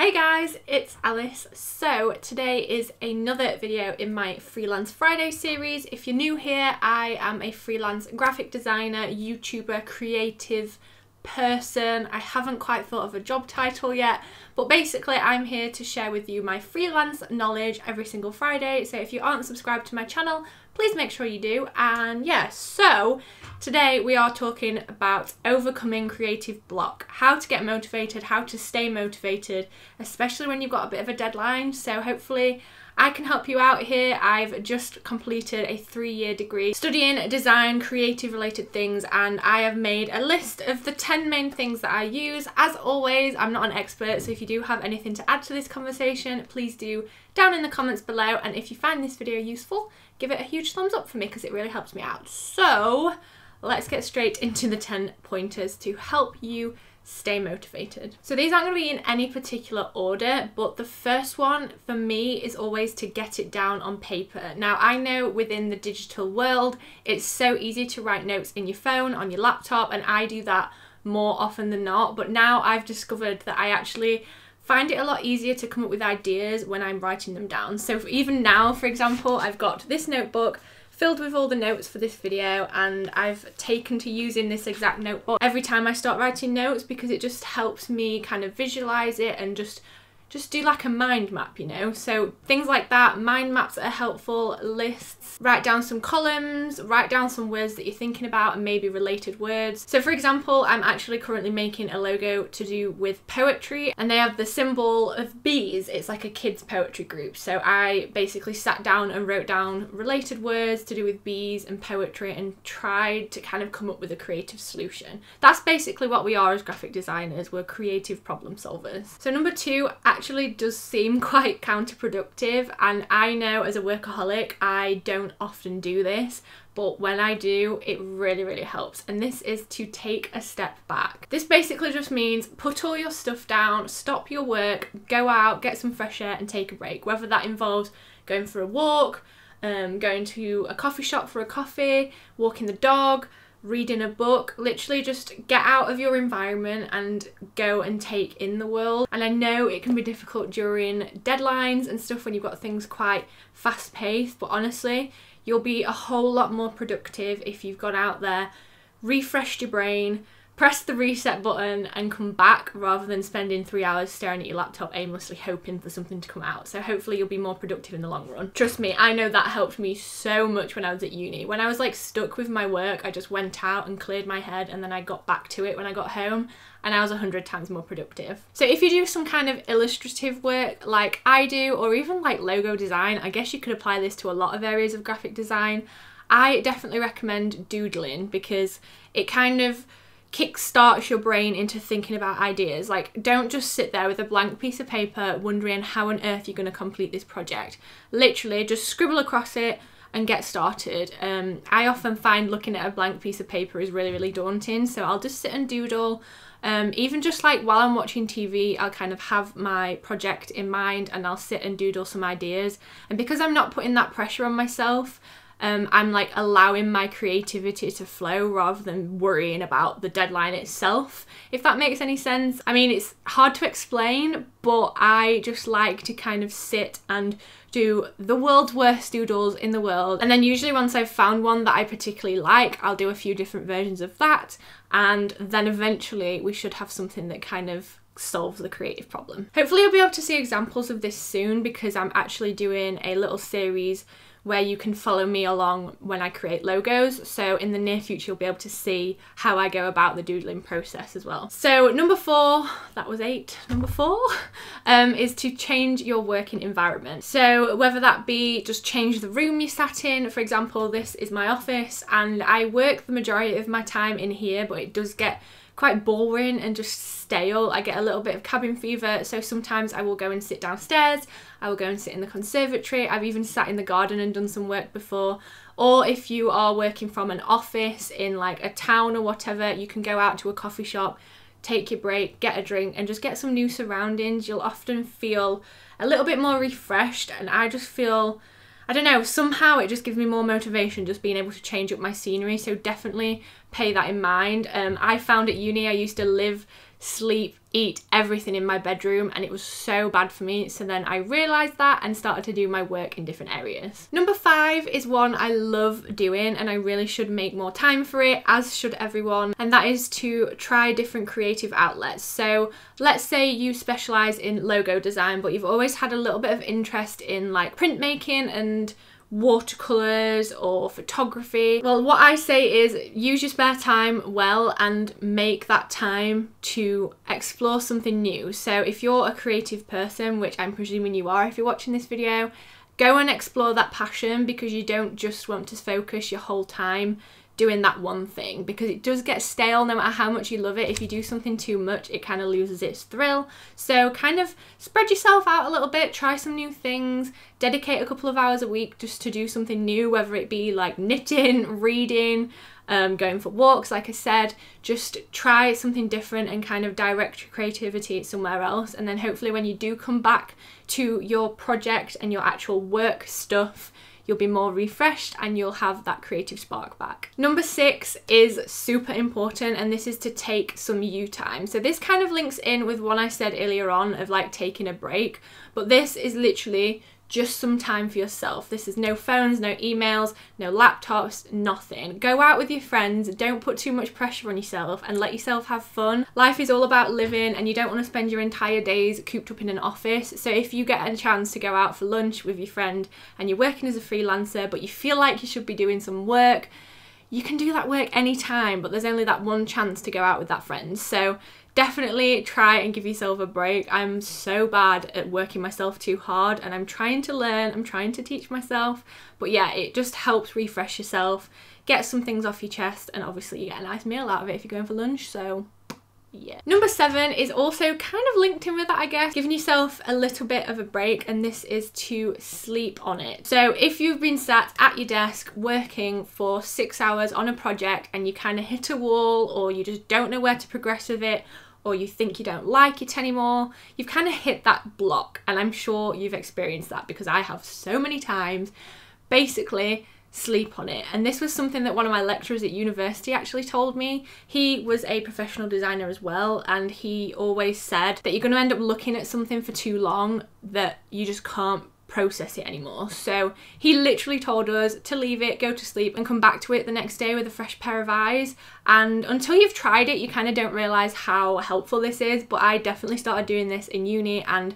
Hey guys, it's Alice. So today is another video in my Freelance Friday series. If you're new here, I am a freelance graphic designer, YouTuber, creative person. I haven't quite thought of a job title yet, but basically I'm here to share with you my freelance knowledge every single Friday. So if you aren't subscribed to my channel, please make sure you do. And yeah, so today we are talking about overcoming creative block, how to get motivated, how to stay motivated, especially when you've got a bit of a deadline. So hopefully I can help you out here. I've just completed a 3-year degree studying design, creative related things, and I have made a list of the 10 main things that I use. As always, I'm not an expert, so if you do have anything to add to this conversation, please do down in the comments below. And if you find this video useful, give it a huge thumbs up for me because it really helps me out. So let's get straight into the 10 pointers to help you stay motivated. So these aren't going to be in any particular order, but the first one for me is always to get it down on paper. Now I know within the digital world it's so easy to write notes in your phone, on your laptop, and I do that more often than not, but now I've discovered that I actually find it a lot easier to come up with ideas when I'm writing them down. So even now, for example, I've got this notebook filled with all the notes for this video, and I've taken to using this exact notebook every time I start writing notes because it just helps me kind of visualize it and just do like a mind map, you know? So things like that, mind maps are helpful, lists, write down some columns, write down some words that you're thinking about and maybe related words. So for example, I'm actually currently making a logo to do with poetry, and they have the symbol of bees. It's like a kids poetry group. So I basically sat down and wrote down related words to do with bees and poetry and tried to kind of come up with a creative solution. That's basically what we are as graphic designers. We're creative problem solvers. So number 2, actually does seem quite counterproductive, and I know as a workaholic I don't often do this, but when I do, it really helps, and this is to take a step back. This basically just means put all your stuff down, stop your work, go out, get some fresh air and take a break, whether that involves going for a walk, going to a coffee shop for a coffee, walking the dog, reading a book. Literally just get out of your environment and go and take in the world. And I know it can be difficult during deadlines and stuff when you've got things quite fast paced, but honestly you'll be a whole lot more productive if you've gone out there, refreshed your brain, press the reset button and come back, rather than spending 3 hours staring at your laptop aimlessly hoping for something to come out. So hopefully you'll be more productive in the long run. Trust me, I know that helped me so much when I was at uni. When I was like stuck with my work, I just went out and cleared my head, and then I got back to it when I got home, and I was 100 times more productive. So if you do some kind of illustrative work like I do, or even like logo design, I guess you could apply this to a lot of areas of graphic design. I definitely recommend doodling because it kind of kickstarts your brain into thinking about ideas. Like, don't just sit there with a blank piece of paper wondering how on earth you're going to complete this project. Literally just scribble across it and get started. I often find looking at a blank piece of paper is really daunting, so I'll just sit and doodle. Even just like while I'm watching TV, I'll kind of have my project in mind and I'll sit and doodle some ideas, and because I'm not putting that pressure on myself, I'm like allowing my creativity to flow rather than worrying about the deadline itself, if that makes any sense. I mean, it's hard to explain, but I just like to kind of sit and do the world's worst doodles in the world, and then usually once I've found one that I particularly like, I'll do a few different versions of that, and then eventually we should have something that kind of solves the creative problem. Hopefully you'll be able to see examples of this soon, because I'm actually doing a little series where you can follow me along when I create logos. So in the near future, you'll be able to see how I go about the doodling process as well. So number 4, that was 8, number 4 is to change your working environment. So whether that be just change the room you sat in. For example, this is my office and I work the majority of my time in here, but it does get quite boring and just stale. I get a little bit of cabin fever, so sometimes I will go and sit downstairs, I will go and sit in the conservatory. I've even sat in the garden and done some work before. Or if you are working from an office in like a town or whatever, you can go out to a coffee shop, take your break, get a drink and just get some new surroundings. You'll often feel a little bit more refreshed, and I just feel, I don't know, somehow it just gives me more motivation just being able to change up my scenery, so definitely pay that in mind. I found at uni I used to live sleep, eat everything in my bedroom, and it was so bad for me. So then I realised that and started to do my work in different areas. Number 5 is one I love doing and I really should make more time for it, as should everyone, and that is to try different creative outlets. So let's say you specialise in logo design, but you've always had a little bit of interest in like printmaking and watercolours or photography. Well, what I say is use your spare time well and make that time to explore something new. So if you're a creative person, which I'm presuming you are if you're watching this video, go and explore that passion, because you don't just want to focus your whole time doing that one thing, because it does get stale no matter how much you love it. If you do something too much, it kind of loses its thrill. So kind of spread yourself out a little bit, try some new things, dedicate a couple of hours a week just to do something new, whether it be like knitting, reading, going for walks, like I said. Just try something different and kind of direct your creativity somewhere else, and then hopefully when you do come back to your project and your actual work stuff, you'll be more refreshed and you'll have that creative spark back. Number 6 is super important, and this is to take some you time. So this kind of links in with what I said earlier on of like taking a break, but this is literally just some time for yourself. This is no phones, no emails, no laptops, nothing. Go out with your friends, don't put too much pressure on yourself and let yourself have fun. Life is all about living, and you don't want to spend your entire days cooped up in an office. So if you get a chance to go out for lunch with your friend and you're working as a freelancer but you feel like you should be doing some work, you can do that work anytime, but there's only that one chance to go out with that friend. So definitely try and give yourself a break. I'm so bad at working myself too hard, and I'm trying to learn, I'm trying to teach myself. But yeah, it just helps refresh yourself, get some things off your chest, and obviously you get a nice meal out of it if you're going for lunch, so yeah. Number 7 is also kind of linked in with that, I guess, giving yourself a little bit of a break, and this is to sleep on it. So if you've been sat at your desk working for 6 hours on a project and you kind of hit a wall, or you just don't know where to progress with it, or you think you don't like it anymore, you've kind of hit that block, and I'm sure you've experienced that because I have so many times. Basically, sleep on it. And this was something that one of my lecturers at university actually told me. He was a professional designer as well, and he always said that you're going to end up looking at something for too long that you just can't process it anymore. So he literally told us to leave it, go to sleep, and come back to it the next day with a fresh pair of eyes. And until you've tried it, you kind of don't realise how helpful this is. But I definitely started doing this in uni, and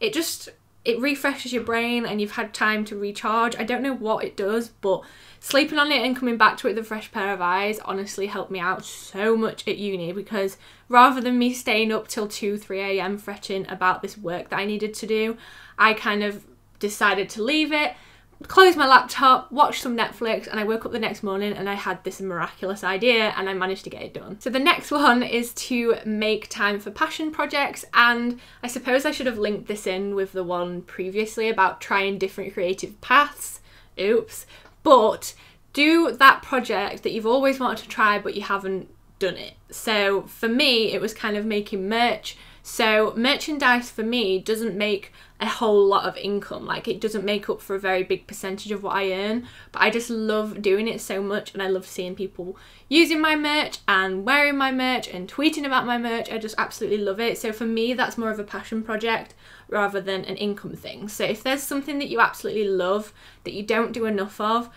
it refreshes your brain and you've had time to recharge. I don't know what it does, but sleeping on it and coming back to it with a fresh pair of eyes honestly helped me out so much at uni, because rather than me staying up till 2-3 a.m. fretting about this work that I needed to do, I kind of decided to leave it, close my laptop, watch some Netflix, and I woke up the next morning and I had this miraculous idea and I managed to get it done. So the next one is to make time for passion projects, and I suppose I should have linked this in with the one previously about trying different creative paths. Oops. But do that project that you've always wanted to try but you haven't done it. So for me, it was kind of making merch. So merchandise for me doesn't make a whole lot of income, like it doesn't make up for a very big percentage of what I earn, but I just love doing it so much, and I love seeing people using my merch and wearing my merch and tweeting about my merch. I just absolutely love it. So for me, that's more of a passion project rather than an income thing. So if there's something that you absolutely love that you don't do enough of,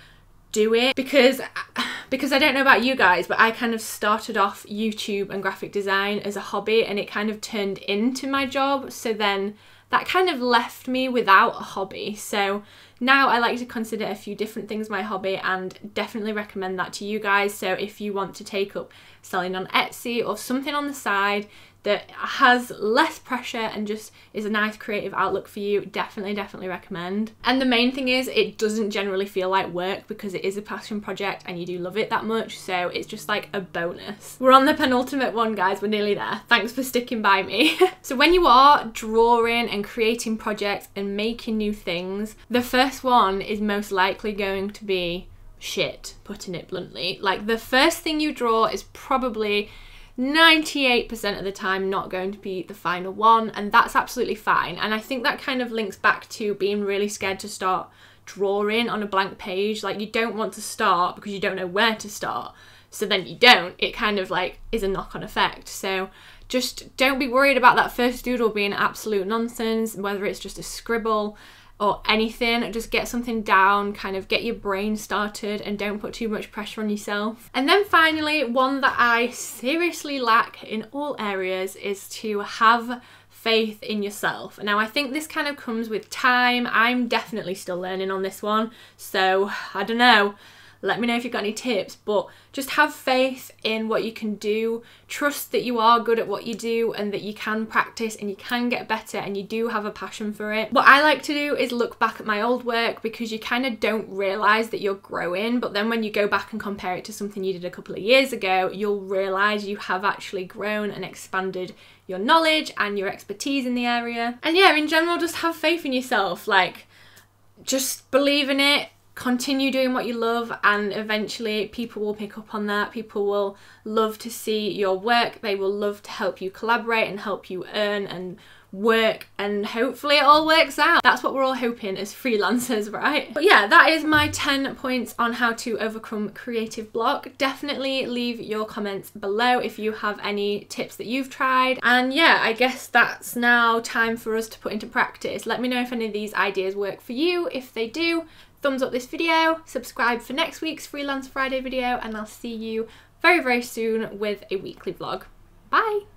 do it, because I don't know about you guys, but I kind of started off YouTube and graphic design as a hobby, and it kind of turned into my job, so then that kind of left me without a hobby. So now I like to consider a few different things my hobby, and definitely recommend that to you guys. So if you want to take up selling on Etsy or something on the side that has less pressure and just is a nice creative outlook for you, definitely recommend. And the main thing is it doesn't generally feel like work because it is a passion project and you do love it that much, so it's just like a bonus. We're on the penultimate one, guys, we're nearly there. Thanks for sticking by me. So when you are drawing and creating projects and making new things, the first one is most likely going to be shit, putting it bluntly. Like the first thing you draw is probably 98% of the time not going to be the final one, and that's absolutely fine. And I think that kind of links back to being really scared to start drawing on a blank page. Like you don't want to start because you don't know where to start, so then you don't. It kind of like is a knock-on effect. So Just don't be worried about that first doodle being absolute nonsense, whether it's just a scribble or anything. Just get something down, kind of get your brain started, and don't put too much pressure on yourself. And then finally, one that I seriously lack in all areas is to have faith in yourself. Now, I think this kind of comes with time. I'm definitely still learning on this one, so I don't know. Let me know if you've got any tips, but just have faith in what you can do. Trust that you are good at what you do and that you can practice and you can get better and you do have a passion for it. What I like to do is look back at my old work, because you kind of don't realise that you're growing, but then when you go back and compare it to something you did a couple of years ago, you'll realise you have actually grown and expanded your knowledge and your expertise in the area. And yeah, in general, just have faith in yourself. Like, just believe in it. Continue doing what you love, and eventually people will pick up on that. People will love to see your work. They will love to help you collaborate and help you earn and work, and hopefully it all works out. That's what we're all hoping as freelancers, right? But yeah, that is my 10 points on how to overcome creative block. Definitely leave your comments below if you have any tips that you've tried. And yeah, I guess that's now time for us to put into practice. Let me know if any of these ideas work for you. If they do, thumbs up this video, subscribe for next week's Freelance Friday video, and I'll see you very, very soon with a weekly vlog. Bye!